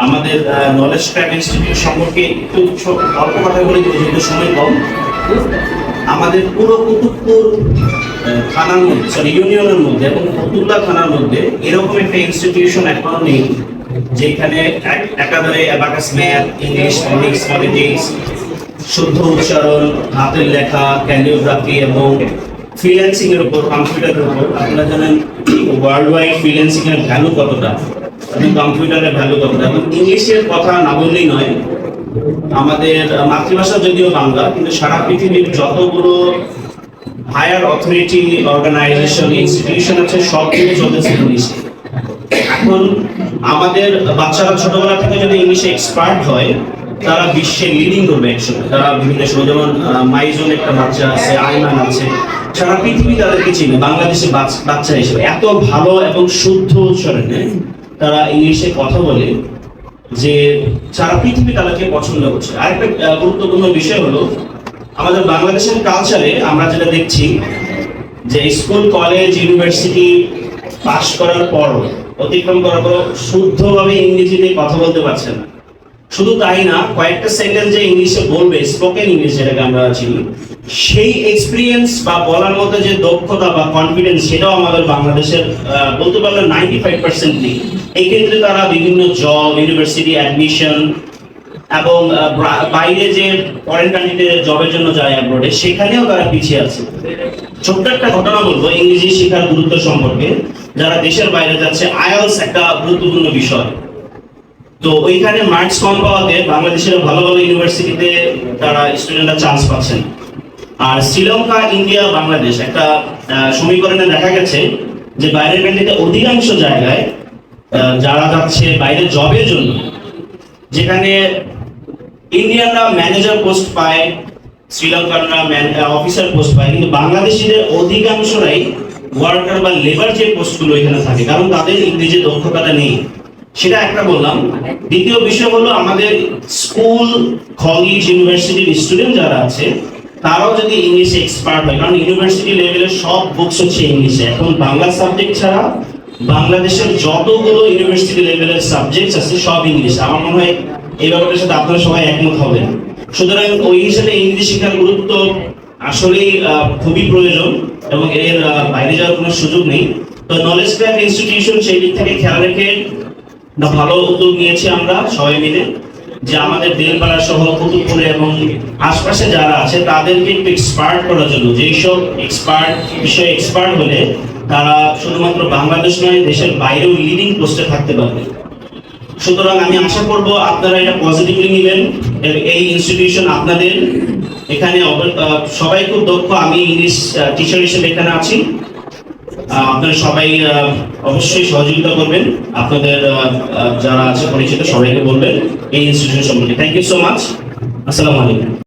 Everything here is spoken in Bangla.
আমাদের নলেজ ট্র্যাক ইনস্টিটিউট সম্পর্কে একটু অল্প কথা বলে যেহেতু সময় কম। আমাদের পুরো কুতুবপুর থানার মধ্যে ইউনিয়নের মধ্যে এবং ফতুল্লা থানার মধ্যে এরকম একটা ইনস্টিটিউশন এখনো নেই যেখানে একাধারে abacus math, English, physics, politics, শুদ্ধ উচ্চারণ, হাতের লেখা, ক্যালিওগ্রাফি এবং ফ্রিল্যান্সিং এর উপর, কম্পিউটারের উপর। আপনারা জানেন ওয়ার্ল্ড ওয়াইড ফ্রিল্যান্সিং এর ভ্যালু কতটা এবং কম্পিউটারের ভ্যালু কতটা, এবং ইংলিশের কথা না বললেই নয়। আমাদের মাতৃভাষা যদিও বাংলা, কিন্তু সারা পৃথিবীর যতগুলো হায়ার অথরিটি অর্গানাইজেশন, ইনস্টিটিউশন আছে সবগুলো চলতেছে ইংলিশে। এখন আমাদের বাচ্চারা ছোটবেলা থেকে যদি ইংলিশে এক্সপার্ট হয়, তারা বিশ্বে লিডিং করবে একসময়। তারা বিভিন্ন সময়, যেমন মাইজুন একটা বাচ্চা আছে, আইমান আছে, সারা পৃথিবী তাদেরকে চিনে বাংলাদেশের বাচ্চা হিসেবে। এত ভালো এবং শুদ্ধ উচ্চারণে তারা ইংলিশে কথা বলে যে সারা পৃথিবী তাদেরকে পছন্দ করছে। আরেকটা গুরুত্বপূর্ণ বিষয় হলো, আমাদের বাংলাদেশের কালচারে আমরা যেটা দেখছি যে স্কুল, কলেজ, ইউনিভার্সিটি পাশ করার পর, অতিক্রম করার পর শুদ্ধভাবে ইংরেজিতে কথা বলতে পারছে না। শুধু তাই না, কয়েকটা সেন্টেন্স যে ইংলিশে বলবে, স্পোকেন ইংলিশ যেটাকে আমরা চিনি, সেই এক্সপিরিয়েন্স বা বলার মতো যে দক্ষতা বা কনফিডেন্স, সেটাও আমাদের বাংলাদেশের বলতে পারলে 95% নেই। এই ক্ষেত্রে তারা বিভিন্ন জব, ইউনিভার্সিটি অ্যাডমিশন এবং বাইরে যে ফরেন কান্ট্রিতে জবের জন্য যায় অ্যাব্রোডে, সেখানেও তারা পিছিয়ে আছে। ছোট্ট একটা ঘটনা বলবো ইংরেজি শেখার গুরুত্ব সম্পর্কে। যারা দেশের বাইরে যাচ্ছে, আইএলটিএস একটা গুরুত্বপূর্ণ বিষয়। তো ওইখানে মার্কস কম পাওয়াতে বাংলাদেশের ভালো ভালো ইউনিভার্সিটিতে তারা স্টুডেন্টরা চান্স পাচ্ছেন। আর শ্রীলঙ্কা, ইন্ডিয়া, বাংলাদেশ একটা সমীকরণে দেখা গেছে যে বাইরের কান্ট্রিতে অধিকাংশ জায়গায় যারা যাচ্ছে বাইরে জবের জন্য, যেখানে ইন্ডিয়ানরা ম্যানেজার পোস্ট পায়, শ্রীলঙ্কানরা অফিসার পোস্ট পায়, কিন্তু বাংলাদেশিদের অধিকাংশরাই ওয়ার্কার বা লেবার যে পোস্টগুলো এখানে থাকে, কারণ তাদের ইংরেজি দক্ষতাটা নেই। সেটা একটা বললাম। দ্বিতীয় বিষয় হলো, আমাদের স্কুল, কলেজ, ইউনিভার্সিটির স্টুডেন্ট যারা আছে তারাও যদি ইংলিশে এক্সপার্ট হয়, কারণ ইউনিভার্সিটি লেভেলের সব বুকস হচ্ছে ইংলিশে। এখন বাংলা সাবজেক্ট ছাড়া বাংলাদেশের যতগুলো ইউনিভার্সিটি লেভেলের সাবজেক্ট আছে সব ইংলিশ। আমার মনে হয় এই ব্যাপারটার সাথে আপনারা সবাই একমত হবেন। সুতরাং ওই হিসেবে ইংলিশ শেখার গুরুত্ব আসলেই খুবই প্রয়োজন এবং এর বাইরে যাওয়ার কোনো সুযোগ নেই। তো নলেজ ট্র্যাক ইনস্টিটিউশন সেই দিক থেকে খেয়াল রেখে ভালো উদ্যোগ নিয়েছি আমরা সবাই মিলে, যে আমাদের বেলপাড়া সহ কুতুবপুরে এবং আশপাশে যারা আছে তাদেরকে একটু এক্সপার্ট করার জন্য, যেসব বিষয়ে এক্সপার্ট হলে তারা শুধুমাত্র বাংলাদেশ নয়, দেশের বাইরেও লিডিং পোস্টে থাকতে পারবে। সুতরাং আমি আশা করব আপনারা এটা পজিটিভলি নেবেন। এই ইনস্টিটিউশন আপনাদের, এখানে সবাই খুব দক্ষ। আমি ইংলিশ টিচার হিসেবে এখানে আছি। আপনারা সবাই অবশ্যই সহযোগিতা করবেন, আপনাদের যারা আছে পরিচিত সবাইকে বলবেন এই ইনস্টিটিউশন সম্পর্কে। Thank you so much. আসসালামু আলাইকুম।